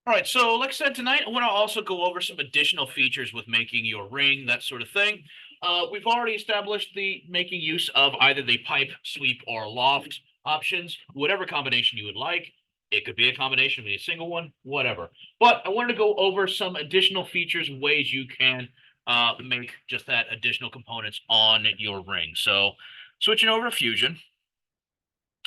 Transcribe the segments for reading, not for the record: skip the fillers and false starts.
All right, so like I said tonight, I want to also go over some additional features with making your ring, that sort of thing. We've already established the making use of either the pipe, sweep, or loft options, whatever combination you would like. It could be a combination, be a single one, whatever. But I wanted to go over some additional features and ways you can make just that additional components on your ring. So switching over to Fusion.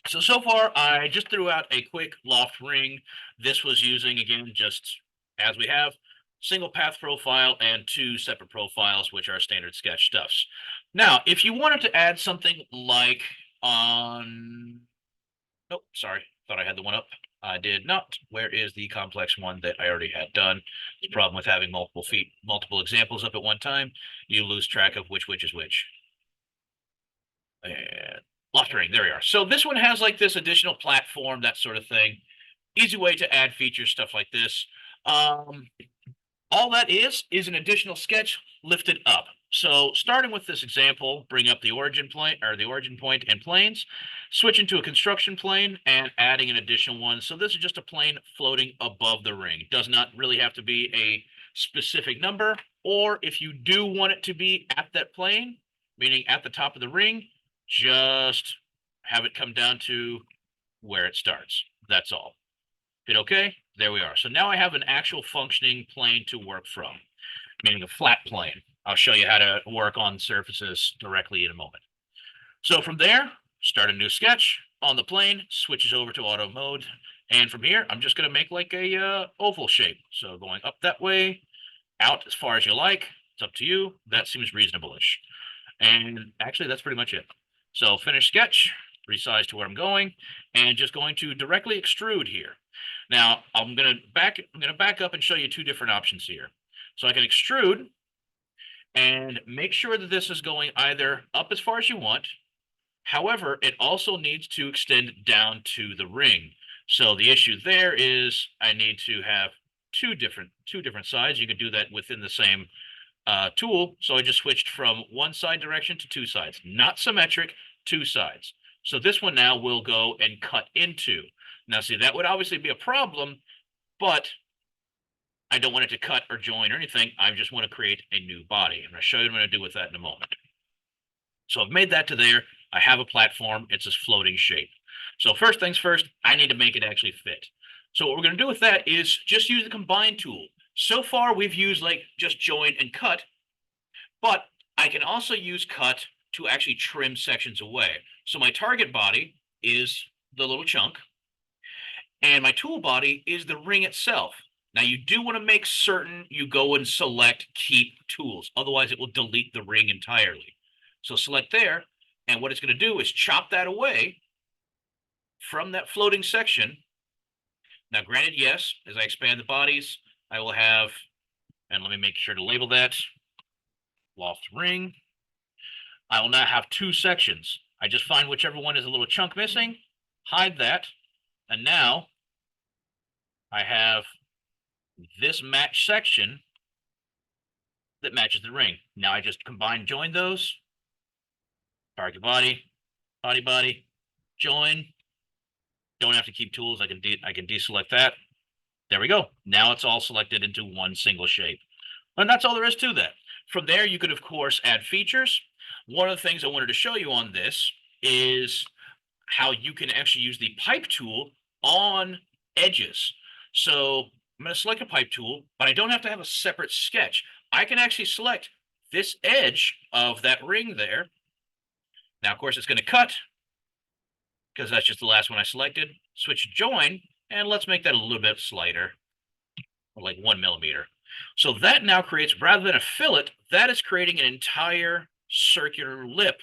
So far, I just threw out a quick loft ring. This was using, again, just as we have, single path profile and two separate profiles, which are standard sketch stuffs. Now, if you wanted to add something like on, oh, sorry, thought I had the one up. I did not. Where is the complex one that I already had done? The problem with having multiple examples up at one time, you lose track of which is which. And loft ring, there we are. So this one has like this additional platform, that sort of thing. Easy way to add features, stuff like this. Um, all that is an additional sketch lifted up. So starting with this example, bring up the origin plane or the origin point and planes, switch into a construction plane and adding an additional one. So this is just a plane floating above the ring. It does not really have to be a specific number, or if you do want it to be at that plane, meaning at the top of the ring, just have it come down to where it starts. That's all. Hit OK. There we are. So now I have an actual functioning plane to work from, meaning a flat plane. I'll show you how to work on surfaces directly in a moment. So from there, start a new sketch on the plane, switches over to auto mode. And from here, I'm just going to make like a oval shape. So going up that way, out as far as you like. It's up to you. That seems reasonable-ish. And actually, that's pretty much it. So finish sketch, resize to where I'm going, and just going to directly extrude here. Now I'm gonna back up and show you two different options here. So I can extrude and make sure that this is going either up as far as you want. However, it also needs to extend down to the ring. So the issue there is I need to have two different sides. You can do that within the same tool. So I just switched from one side direction to two sides, not symmetric, two sides. So this one now will go and cut into. Now, see, that would obviously be a problem, but I don't want it to cut or join or anything. I just want to create a new body. I'm going to show you what I'm going to do with that in a moment. So I've made that to there. I have a platform. It's this floating shape. So first things first, I need to make it actually fit. So what we're going to do with that is just use the combine tool. So far, we've used like just join and cut, but I can also use cut to actually trim sections away. So my target body is the little chunk, and my tool body is the ring itself. Now you do want to make certain you go and select keep tools, otherwise it will delete the ring entirely. So select there, and what it's going to do is chop that away from that floating section. Now granted, yes, as I expand the bodies, I will have, and let me make sure to label that, loft ring. I will now have two sections. I just find whichever one is a little chunk missing, hide that, and now I have this match section that matches the ring. Now I just combine join those, target body, body, join. Don't have to keep tools. I can deselect that. There we go. Now it's all selected into one single shape. And that's all there is to that. From there, you could, of course, add features. One of the things I wanted to show you on this is how you can actually use the pipe tool on edges. So I'm going to select a pipe tool, but I don't have to have a separate sketch. I can actually select this edge of that ring there. Now, of course, it's going to cut because that's just the last one I selected. Switch join, and let's make that a little bit slighter, like 1 millimeter. So that now creates, rather than a fillet, that is creating an entire circular lip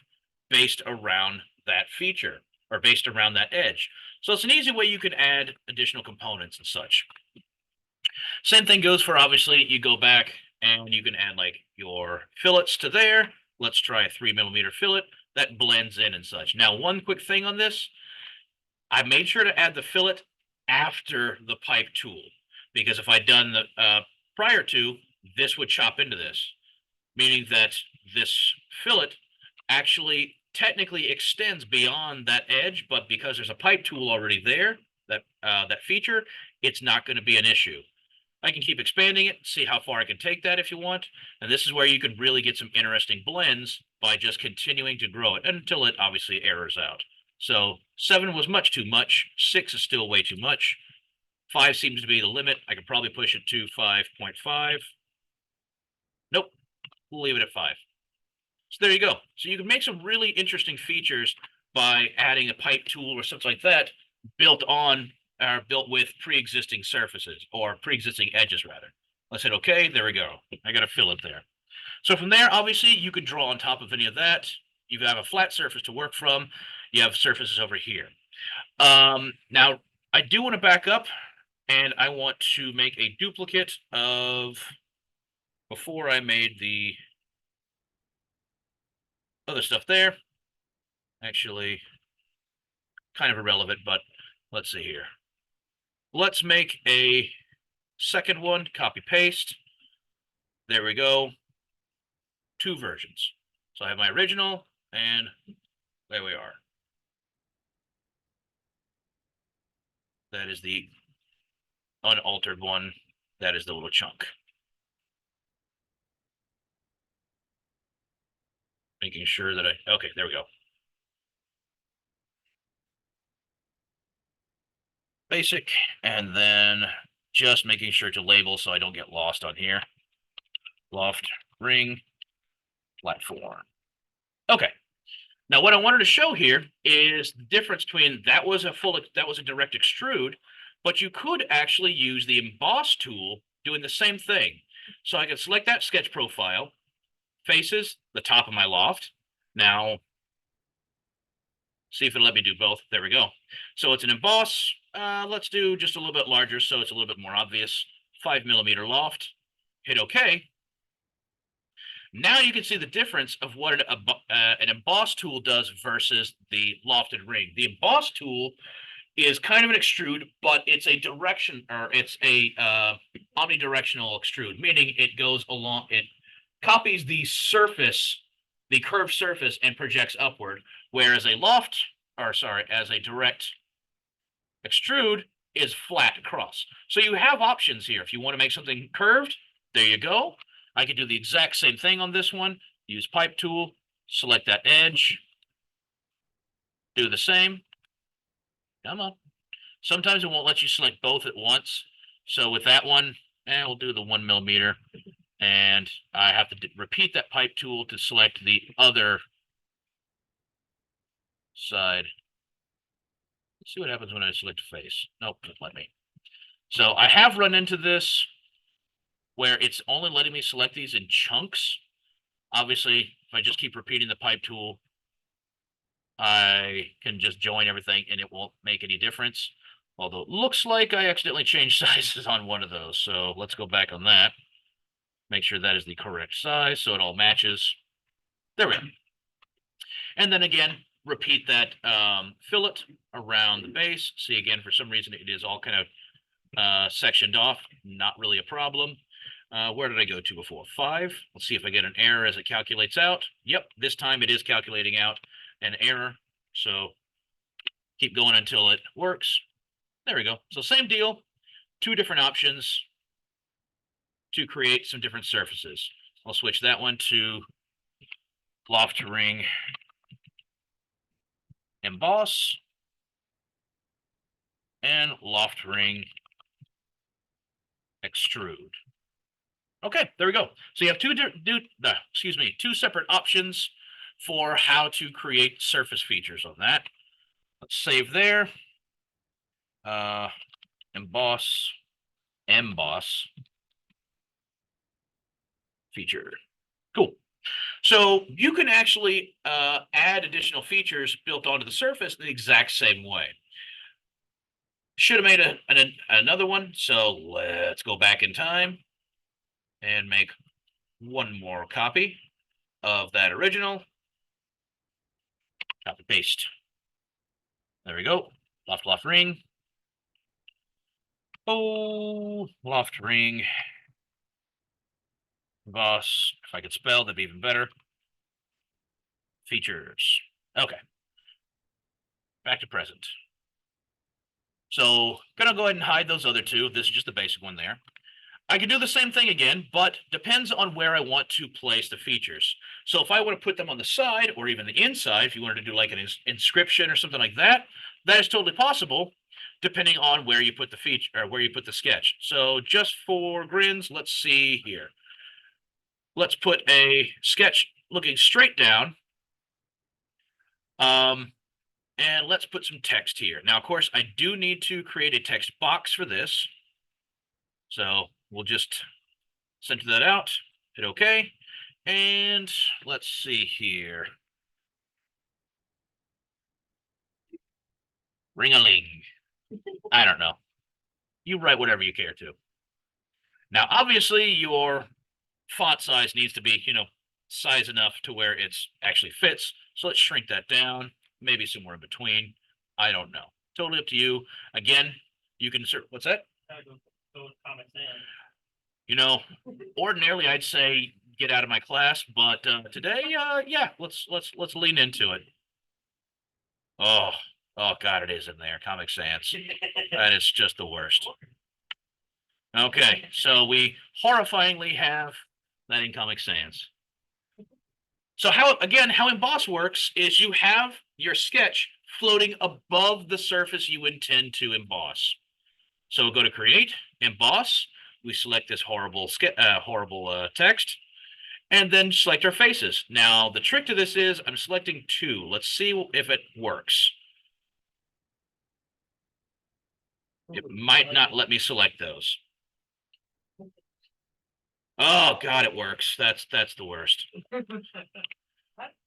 based around that feature or based around that edge. So it's an easy way you can add additional components and such. Same thing goes for, obviously, you go back and you can add like your fillets to there. Let's try a 3 millimeter fillet that blends in and such. Now, one quick thing on this, I made sure to add the fillet after the pipe tool, because if I'd done the prior to, this would chop into this, meaning that this fillet actually technically extends beyond that edge, but because there's a pipe tool already there, that feature, it's not going to be an issue. I can keep expanding it, see how far I can take that if you want. And this is where you can really get some interesting blends by just continuing to grow it until it obviously errors out. So 7 was much too much. 6 is still way too much. 5 seems to be the limit. I could probably push it to 5.5. Nope, we'll leave it at 5. So there you go. So you can make some really interesting features by adding a pipe tool or something like that built on or built with pre-existing surfaces or pre-existing edges rather. I said, okay, there we go. I got to fill it there. So from there, obviously, you could draw on top of any of that. You have a flat surface to work from. You have surfaces over here. Now, I do want to back up, and I want to make a duplicate of before I made the other stuff there. Actually, kind of irrelevant, but let's see here. Let's make a second one, copy paste. There we go. 2 versions. So I have my original, and there we are. That is the unaltered one. That is the little chunk. Making sure that okay, there we go. Basic, and then just making sure to label so I don't get lost on here. Loft ring platform. Okay. Now what I wanted to show here is the difference between that was a direct extrude, but you could actually use the emboss tool doing the same thing. So I can select that sketch profile, faces the top of my loft. Now see if it'll let me do both. There we go. So it's an emboss. Let's do just a little bit larger so it's a little bit more obvious. 5mm loft. Hit OK. Now you can see the difference of what an emboss tool does versus the lofted ring. The emboss tool is kind of an extrude, but it's a omnidirectional extrude, meaning it goes along, it copies the surface, the curved surface, and projects upward, whereas as a direct extrude is flat across. So you have options here. If you want to make something curved, there you go. I could do the exact same thing on this one. Use pipe tool, select that edge, do the same. Come on. Sometimes it won't let you select both at once. So with that one, we'll do the 1mm. And I have to repeat that pipe tool to select the other side. Let's see what happens when I select a face. Nope, doesn't let me. So I have run into this where it's only letting me select these in chunks. Obviously, if I just keep repeating the pipe tool, I can just join everything and it won't make any difference. Although it looks like I accidentally changed sizes on one of those. So let's go back on that. Make sure that is the correct size so it all matches. There we go. And then again, repeat that fillet around the base. See, again, for some reason, it is all kind of sectioned off. Not really a problem. Where did I go to before? 5. Let's see if I get an error as it calculates out. Yep, this time it is calculating out an error. So keep going until it works. There we go. So same deal, 2 different options to create some different surfaces. I'll switch that one to loft ring emboss and loft ring extrude. Okay, there we go. So you have two separate options for how to create surface features on that. Let's save there. Emboss feature. Cool. So you can actually add additional features built onto the surface the exact same way. Should have made another one. So let's go back in time and make one more copy of that original. Copy paste. There we go. Loft ring. Oh, loft ring. Boss. If I could spell, that'd be even better. Features. Okay. Back to present. So gonna go ahead and hide those other 2. This is just the basic one there. I can do the same thing again, but depends on where I want to place the features. So if I want to put them on the side or even the inside, if you wanted to do like an inscription or something like that, that is totally possible, depending on where you put the feature or where you put the sketch. So just for grins, let's see here. Let's put a sketch looking straight down. And let's put some text here. Now, of course, I do need to create a text box for this. So we'll just center that out, hit OK. And let's see here. Ring-a-ling. I don't know. You write whatever you care to. Now, obviously, your font size needs to be, size enough to where it's actually fits. So let's shrink that down, maybe somewhere in between. I don't know. Totally up to you. Again, you can insert, what's that? Ordinarily I'd say get out of my class, but today, yeah, let's lean into it. Oh, God, it is in there. Comic Sans. That is just the worst. Okay, so we horrifyingly have that in Comic Sans. So how Emboss works is you have your sketch floating above the surface you intend to emboss. So we'll go to Create, Emboss. We select this horrible text, and then select our faces. Now, the trick to this is I'm selecting two. Let's see if it works. It might not let me select those. Oh, God, it works. That's the worst. And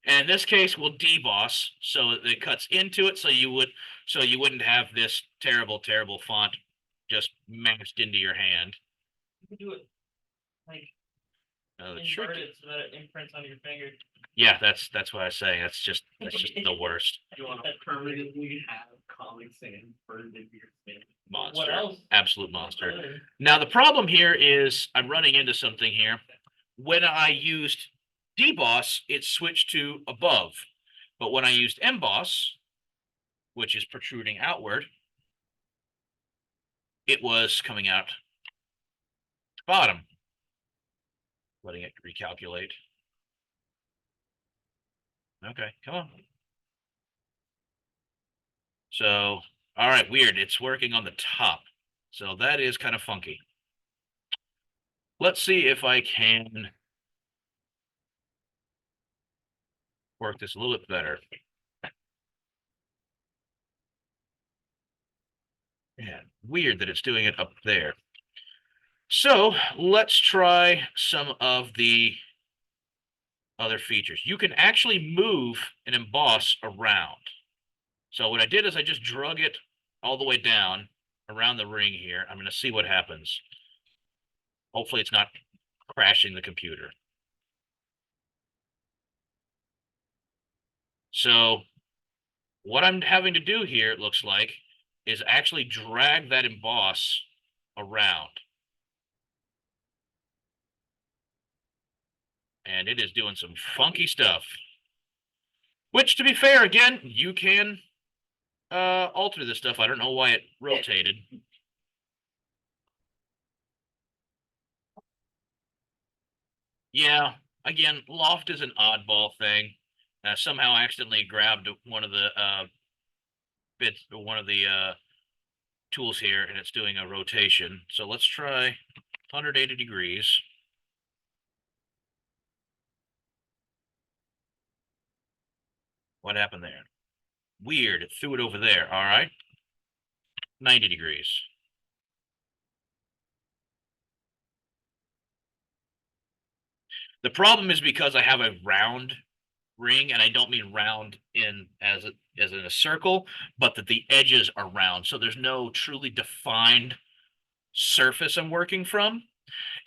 in this case, we'll deboss so it cuts into it, so you wouldn't have this terrible font just mashed into your hand. You can do it like The inverted so that it imprints on your finger. Yeah, that's what I was saying. That's just the worst. You want to permanently have Comic Sans burned into your skin. Monster. What else? Absolute monster. Now the problem here is I'm running into something here. When I used deboss, it switched to above. But when I used emboss, which is protruding outward, it was coming out bottom. Letting it recalculate. Okay, come on. So, all right, weird. It's working on the top. So that is kind of funky. Let's see if I can work this a little bit better. Yeah, weird that it's doing it up there. So let's try some of the other features. You can actually move and emboss around. So what I did is I just drug it all the way down around the ring here. I'm going to see what happens. Hopefully it's not crashing the computer. So what I'm having to do here, it looks like, is actually drag that emboss around. And it is doing some funky stuff. Which, to be fair, again, you can alter this stuff. I don't know why it rotated. Yeah, again, loft is an oddball thing. Somehow accidentally grabbed one of the bits, one of the tools here, and it's doing a rotation. So let's try 180 degrees. What happened there? Weird, it threw it over there. All right. 90 degrees. The problem is because I have a round ring, and I don't mean round in as in a circle, but that the edges are round. So there's no truly defined surface I'm working from.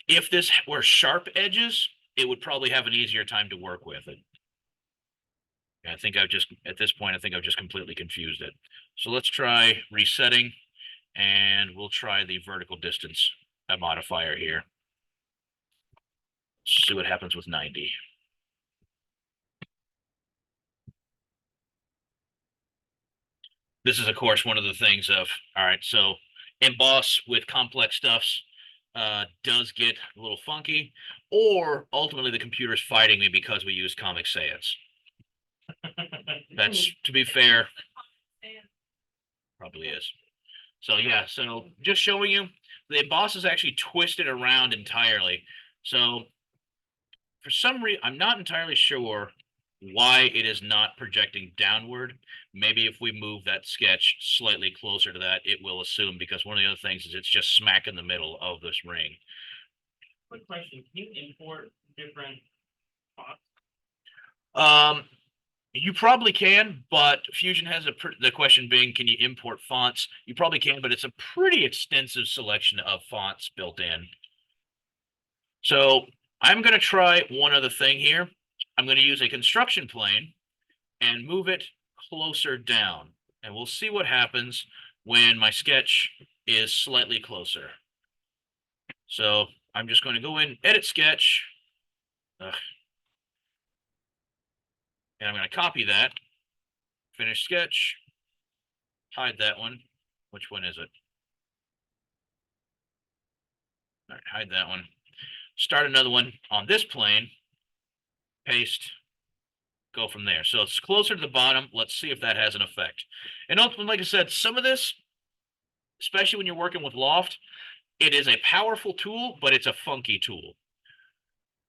If this were sharp edges, it would probably have an easier time to work with it. I think at this point, I think I've just completely confused it. So let's try resetting, and we'll try the vertical distance modifier here. See what happens with 90. This is, of course, one of the things of, all right, so emboss with complex stuffs. does get a little funky, or ultimately the computer's fighting me because we use Comic Sans. That's, to be fair, probably is. So yeah, so just showing you, the emboss is actually twisted around entirely. So for some reason, I'm not entirely sure why it is not projecting downward. Maybe if we move that sketch slightly closer to that, it will assume, because one of the other things is it's just smack in the middle of this ring. Quick question, can you import different fonts? You probably can, but Fusion has the question being, can you import fonts? You probably can, but it's a pretty extensive selection of fonts built in. So I'm going to try one other thing here. I'm going to use a construction plane and move it closer down. And we'll see what happens when my sketch is slightly closer. So I'm just going to go in, edit sketch. And I'm going to copy that. Finish sketch. Hide that one. Which one is it? All right, hide that one. Start another one on this plane. Paste. Go from there. So it's closer to the bottom. Let's see if that has an effect. And ultimately, like I said, some of this, especially when you're working with Loft, it is a powerful tool, but it's a funky tool.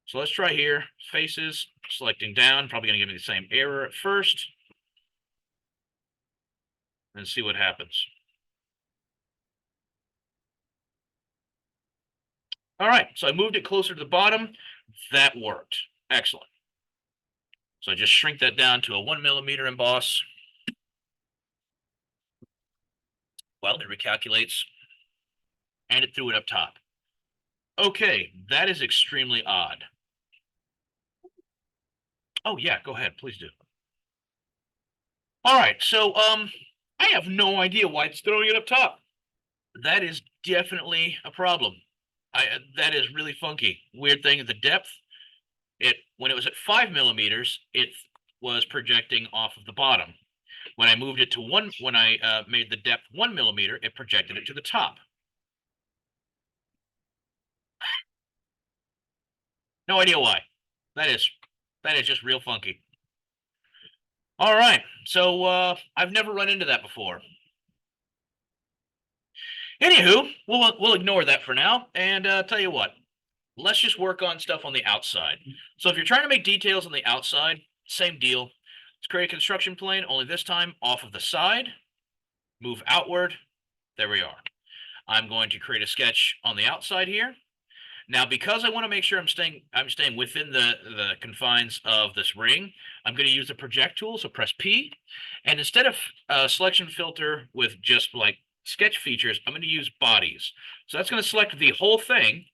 So let's try here. Faces, selecting down, probably going to give me the same error at first. And see what happens. All right, so I moved it closer to the bottom. That worked. Excellent. So I just shrink that down to a 1 millimeter emboss. Well, it recalculates, and it threw it up top. Okay, that is extremely odd. Oh yeah, go ahead, please do. All right, so I have no idea why it's throwing it up top. That is definitely a problem. That is really funky. Weird thing, the depth, when it was at 5 millimeters, it was projecting off of the bottom. When I moved it to when I made the depth 1 millimeter, it projected it to the top. No idea why. That is just real funky. All right, so I've never run into that before. Anywho, we'll ignore that for now, and tell you what, let's just work on stuff on the outside. So if you're trying to make details on the outside, same deal. Let's create a construction plane, only this time off of the side, move outward. There we are. I'm going to create a sketch on the outside here. Now, because I want to make sure I'm staying within the confines of this ring, I'm going to use the project tool. So press P, and instead of selection filter with just like sketch features, I'm going to use bodies. So that's going to select the whole thing.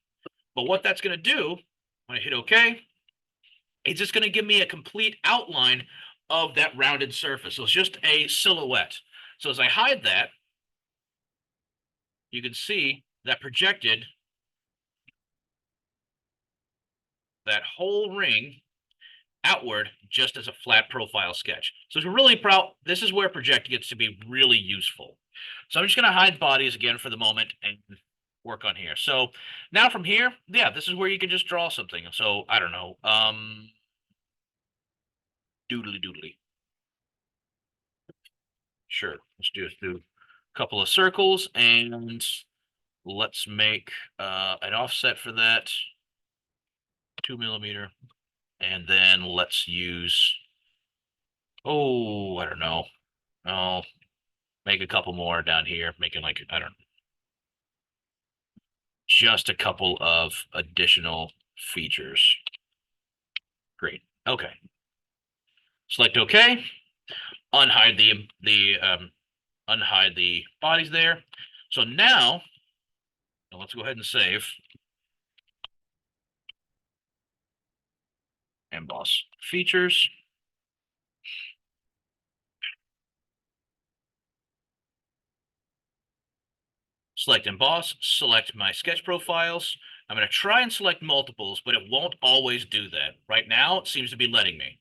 But what that's going to do when I hit OK, it's just going to give me a complete outline of that rounded surface. So it's just a silhouette. So as I hide that, you can see that projected that whole ring outward just as a flat profile sketch. So it's really proud. This is where project gets to be really useful. So I'm just going to hide bodies again for the moment and work on here. So now from here, yeah, this is where you can just draw something. So I don't know, doodly. Sure, let's do a couple of circles, and let's make an offset for that, 2 millimeter, and then let's use, oh, I don't know, I'll make a couple more down here, making like, I don't know, just a couple of additional features. Great. Okay. Select OK. Unhide unhide the bodies there. So now let's go ahead and save. Emboss features. Select emboss, select my sketch profiles. I'm going to try and select multiples, but it won't always do that. Right now, it seems to be letting me.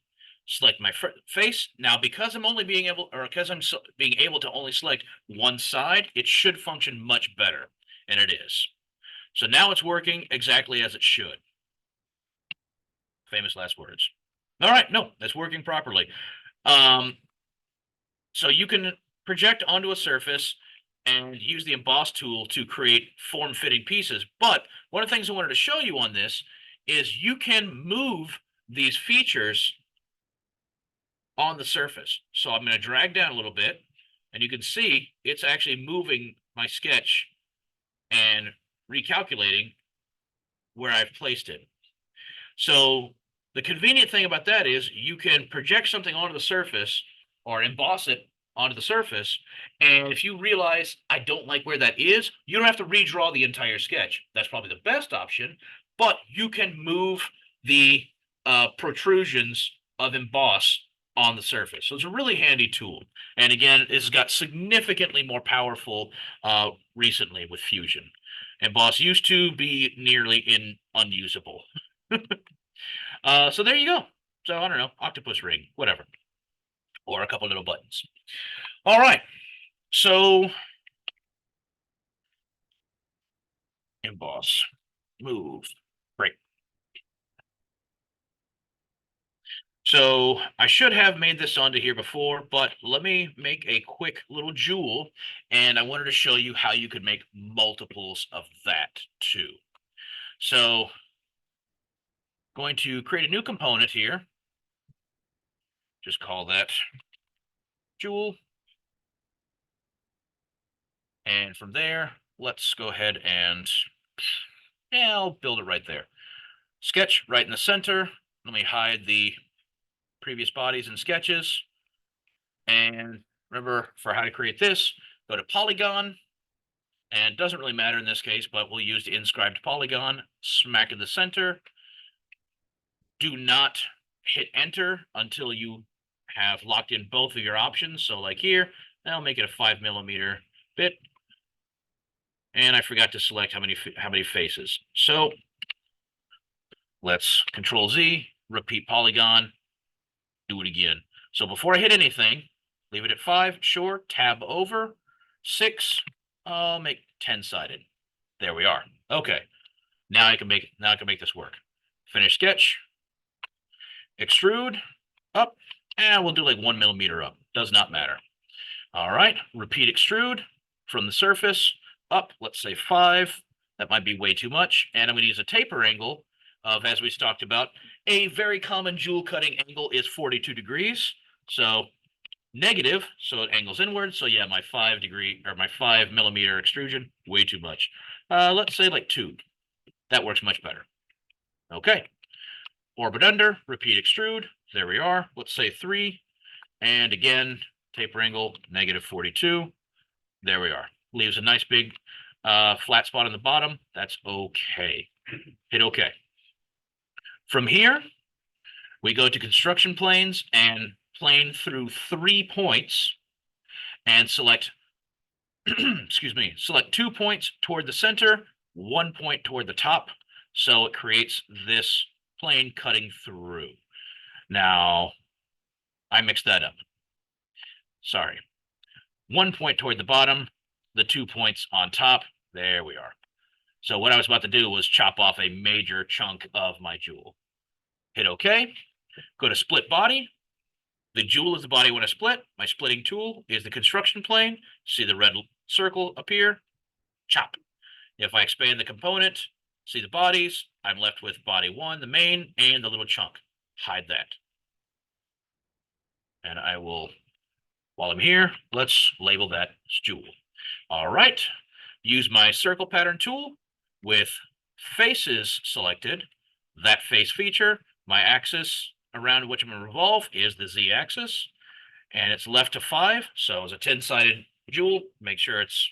Select my face. Now, because I'm being able to only select one side, it should function much better, and it is. So now it's working exactly as it should. Famous last words. All right, no, that's working properly. So you can project onto a surface and use the emboss tool to create form-fitting pieces. But one of the things I wanted to show you on this is you can move these features on the surface. So I'm going to drag down a little bit, and you can see it's actually moving my sketch and recalculating where I've placed it. So the convenient thing about that is you can project something onto the surface or emboss it onto the surface. And if you realize I don't like where that is, you don't have to redraw the entire sketch. That's probably the best option, but you can move the protrusions of emboss on the surface. So it's a really handy tool. And again, it's got significantly more powerful recently with Fusion. Emboss used to be nearly unusable. So there you go. So I don't know, octopus ring, whatever, or a couple little buttons. All right. So emboss, move, great. So I should have made this onto here before, but let me make a quick little jewel, and I wanted to show you how you could make multiples of that too. So going to create a new component here. Just call that jewel. And from there, let's go ahead and I'll build it right there. Sketch right in the center. Let me hide the previous bodies and sketches. And remember, for how to create this, go to polygon. And it doesn't really matter in this case, but we'll use the inscribed polygon, smack in the center. Do not hit enter until you have locked in both of your options. So like here, I'll make it a 5mm bit. And I forgot to select how many faces. So let's Control Z, repeat polygon, do it again. So before I hit anything, leave it at 5, sure, tab over, 6, I'll make 10-sided. There we are. Okay. Now I can make this work. Finish sketch, extrude, up, and we'll do like 1mm up. Does not matter. All right, repeat extrude from the surface up, let's say 5. That might be way too much. And I'm going to use a taper angle of, as we talked about, a very common jewel cutting angle is 42 degrees. So negative, so it angles inward. So yeah, my 5mm extrusion, way too much. Let's say like 2. That works much better. Okay. Orbit under, repeat extrude. There we are. Let's say 3. And again, taper angle, negative 42. There we are. Leaves a nice big flat spot on the bottom. That's okay. Hit OK. From here, we go to construction planes and plane through 3 points and select, excuse me, select 2 points toward the center, 1 point toward the top. So it creates this plane cutting through. Now, I mixed that up. Sorry. 1 point toward the bottom, the 2 points on top. There we are. So what I was about to do was chop off a major chunk of my jewel. Hit OK. Go to split body. The jewel is the body when I split. My splitting tool is the construction plane. See the red circle appear? Chop. If I expand the component, see the bodies, I'm left with body 1, the main, and the little chunk. Hide that. And I will, while I'm here, let's label that as jewel. All right. Use my circle pattern tool with faces selected. That face feature, my axis around which I'm going to revolve is the z-axis, and it's left to 5. So as a 10-sided jewel, make sure it's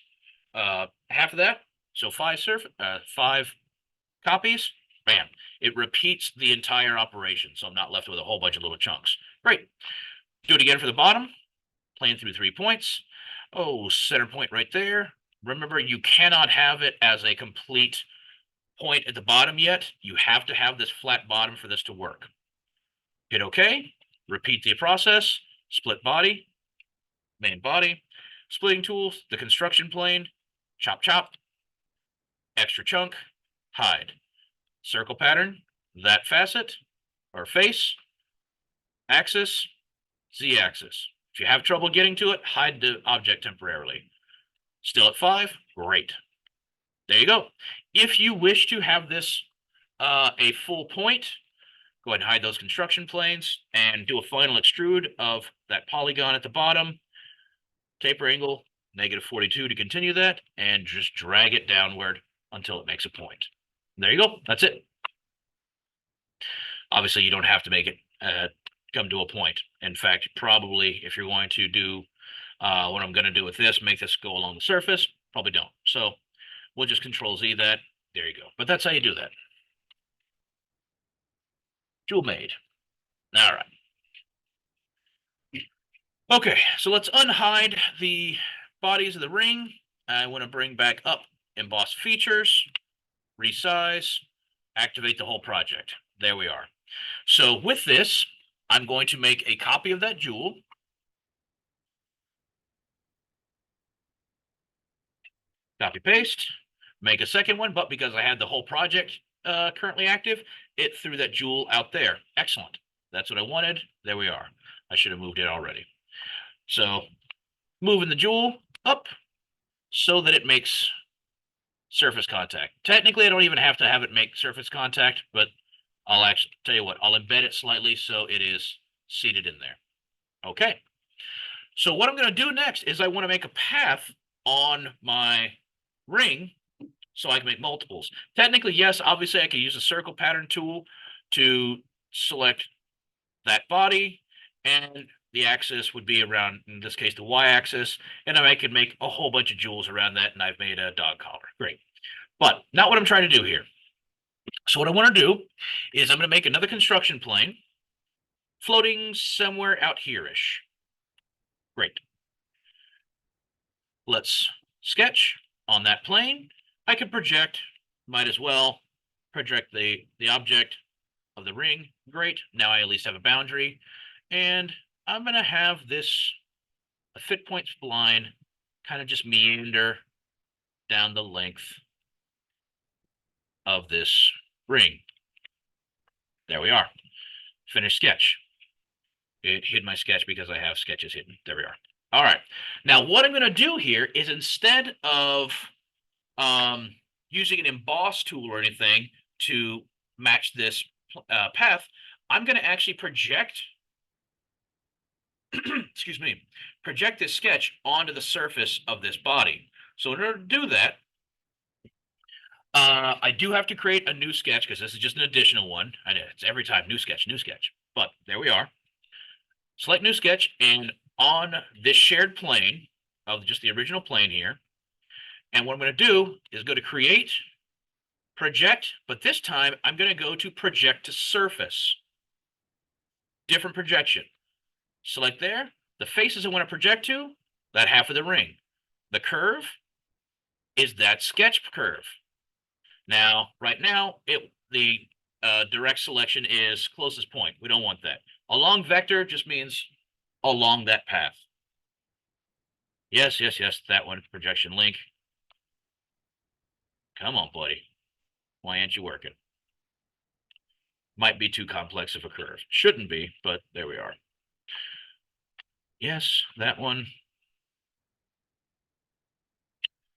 half of that. So 5 copies, bam. It repeats the entire operation, so I'm not left with a whole bunch of little chunks. Great. Do it again for the bottom. Plane through 3 points. Oh, center point right there. Remember, you cannot have it as a complete point at the bottom yet. You have to have this flat bottom for this to work. Hit OK. Repeat the process. Split body, main body, splitting tools, the construction plane, chop, chop, extra chunk, hide. Circle pattern, that facet or face, axis, z-axis. If you have trouble getting to it, hide the object temporarily. Still at 5, great. There you go. If you wish to have this a full point, go ahead and hide those construction planes and do a final extrude of that polygon at the bottom. Taper angle, -42 to continue that, and just drag it downward until it makes a point. There you go. That's it. Obviously, you don't have to make it come to a point. In fact, probably if you're going to do what I'm going to do with this, make this go along the surface, probably don't. So we'll just Control Z that. There you go. But that's how you do that. Jewel made. All right. Okay, so let's unhide the bodies of the ring. I want to bring back up emboss features, resize, activate the whole project. There we are. So with this, I'm going to make a copy of that jewel. Copy paste, make a second one, but because I had the whole project currently active, it threw that jewel out there. Excellent. That's what I wanted. There we are. I should have moved it already. So moving the jewel up so that it makes surface contact. Technically, I don't even have to have it make surface contact, but I'll actually tell you what, I'll embed it slightly so it is seated in there. Okay. So what I'm going to do next is I want to make a path on my ring so I can make multiples. Technically, yes, obviously I could use a circle pattern tool to select that body, and the axis would be around, in this case, the y-axis, and I could make a whole bunch of jewels around that, and I've made a dog collar. Great. But not what I'm trying to do here. So what I want to do is I'm going to make another construction plane floating somewhere out here-ish. Great. Let's sketch on that plane. I can project, might as well project the object of the ring. Great. Now I at least have a boundary. And I'm going to have this a fit point spline kind of just meander down the length of this ring. There we are. Finished sketch. It hid my sketch because I have sketches hidden. There we are. All right. Now what I'm going to do here is instead of using an emboss tool or anything to match this path, I'm going to actually project, excuse me, project this sketch onto the surface of this body. So in order to do that, I do have to create a new sketch because this is just an additional one. I know it's every time new sketch, but there we are. Select new sketch, and on this shared plane of just the original plane here, and what I'm going to do is go to create, project, but this time I'm going to go to project to surface. Different projection. Select there. The faces I want to project to, that half of the ring. The curve is that sketch curve. Now, right now, the direct selection is closest point. We don't want that. Along vector just means along that path. Yes, that one, projection link. Come on, buddy. Why aren't you working? Might be too complex of a curve. Shouldn't be, but there we are. Yes, that one.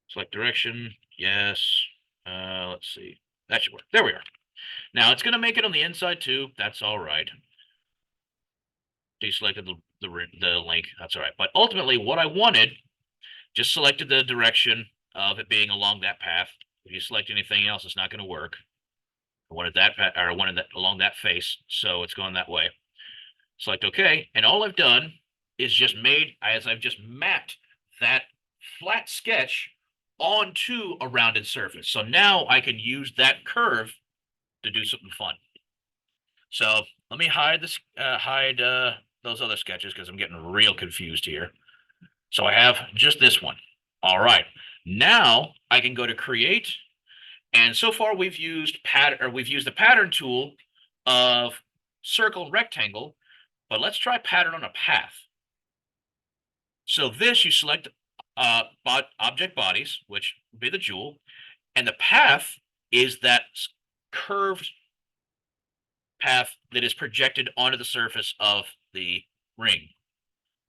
Select direction. Yes. Let's see. That should work. There we are. Now it's going to make it on the inside too. That's all right. Deselected the link. That's all right. But ultimately, what I wanted, just selected the direction of it being along that path. If you select anything else, it's not going to work. I wanted that or I wanted that along that face, so it's going that way. Select OK, and all I've done is just I've just mapped that flat sketch onto a rounded surface. So now I can use that curve to do something fun. So let me hide this, those other sketches because I'm getting real confused here. So I have just this one. All right. Now I can go to create, and so far we've used the pattern tool of circle and rectangle, but let's try pattern on a path. So this, you select object bodies, which would be the jewel, and the path is that curved path that is projected onto the surface of the ring.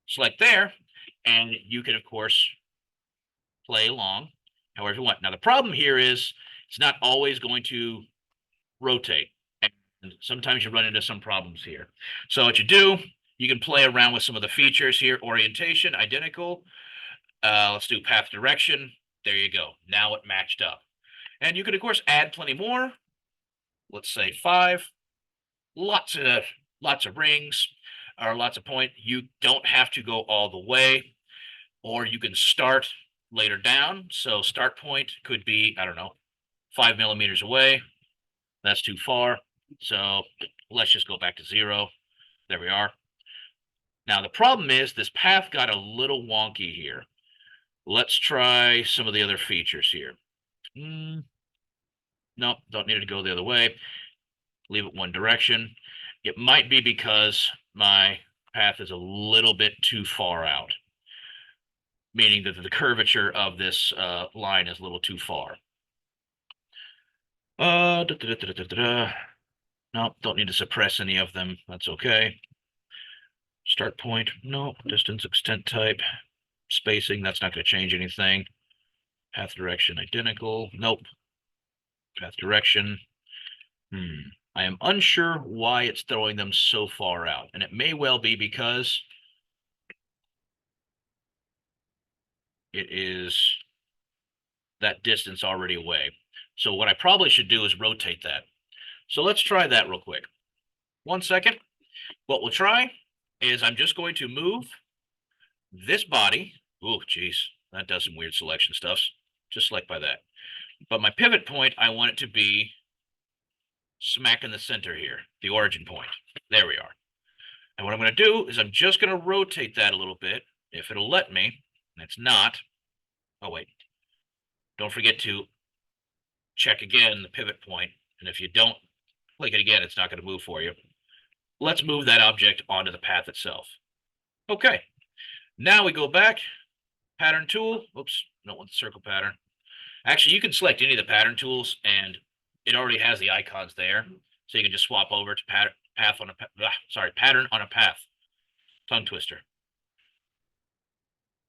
Select there, and you can, of course, play along however you want. Now, the problem here is it's not always going to rotate. And sometimes you run into some problems here. So what you do, you can play around with some of the features here. Orientation, identical. Let's do path direction. There you go. Now it matched up. And you can, of course, add plenty more. Let's say 5. Lots of rings or lots of point. You don't have to go all the way, or you can start later down. So start point could be, I don't know, 5 millimeters away. That's too far. So let's just go back to 0. There we are. Now the problem is this path got a little wonky here. Let's try some of the other features here. No, don't need it to go the other way. Leave it one direction. It might be because my path is a little bit too far out, meaning that the curvature of this line is a little too far. No, don't need to suppress any of them. That's okay. Start point, no. Distance, extent type, spacing, that's not going to change anything. Path direction, identical. Nope. Path direction. I am unsure why it's throwing them so far out. And it may well be because it is that distance already away. So what I probably should do is rotate that. So let's try that real quick. 1 second. What we'll try is I'm just going to move this body. Oh, geez, that does some weird selection stuff. Just select by that. But my pivot point, I want it to be smack in the center here, the origin point. There we are. And what I'm going to do is I'm just going to rotate that a little bit, if it'll let me. And it's not. Oh, wait. Don't forget to check again the pivot point. And if you don't click it again, it's not going to move for you. Let's move that object onto the path itself. Okay. Now we go back. Pattern tool. Oops, don't want the circle pattern. Actually, you can select any of the pattern tools, and it already has the icons there. So you can just swap over to pattern on a path. Tongue twister.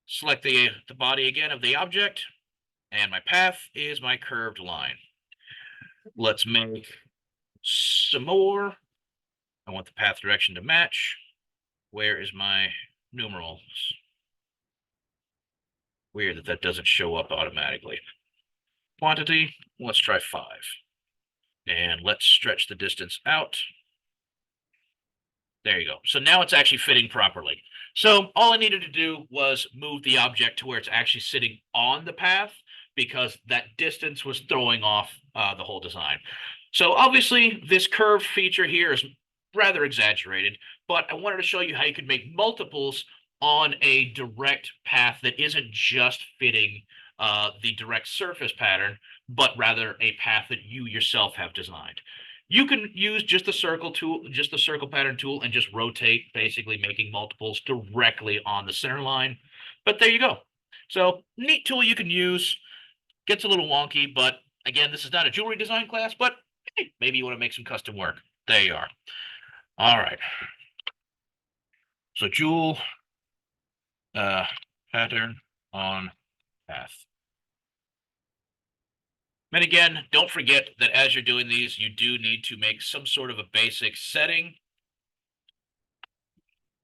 Select the body again of the object, and my path is my curved line. Let's make some more. I want the path direction to match. Where is my numerals? Weird that doesn't show up automatically. Quantity, let's try 5. And let's stretch the distance out. There you go. So now it's actually fitting properly. So all I needed to do was move the object to where it's actually sitting on the path, because that distance was throwing off the whole design. So obviously this curved feature here is rather exaggerated, but I wanted to show you how you could make multiples on a direct path that isn't just fitting the direct surface pattern, but rather a path that you yourself have designed. You can use just the circle tool, just the circle pattern tool, and just rotate, basically making multiples directly on the center line. But there you go. So neat tool you can use. Gets a little wonky, but again, this is not a jewelry design class, but hey, maybe you want to make some custom work. There you are. All right. So jewel pattern on path. And again, don't forget that as you're doing these, you do need to make some sort of a basic setting.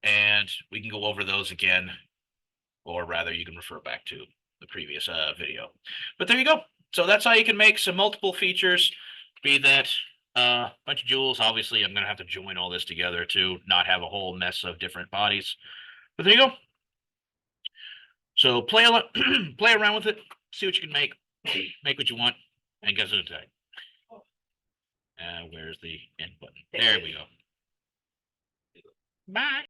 And we can go over those again, or rather you can refer back to the previous video. But there you go. So that's how you can make some multiple features, be that a bunch of jewels. Obviously, I'm going to have to join all this together to not have a whole mess of different bodies. But there you go. So play around with it, see what you can make what you want, and guess what today. Where's the end button? There we go. Bye.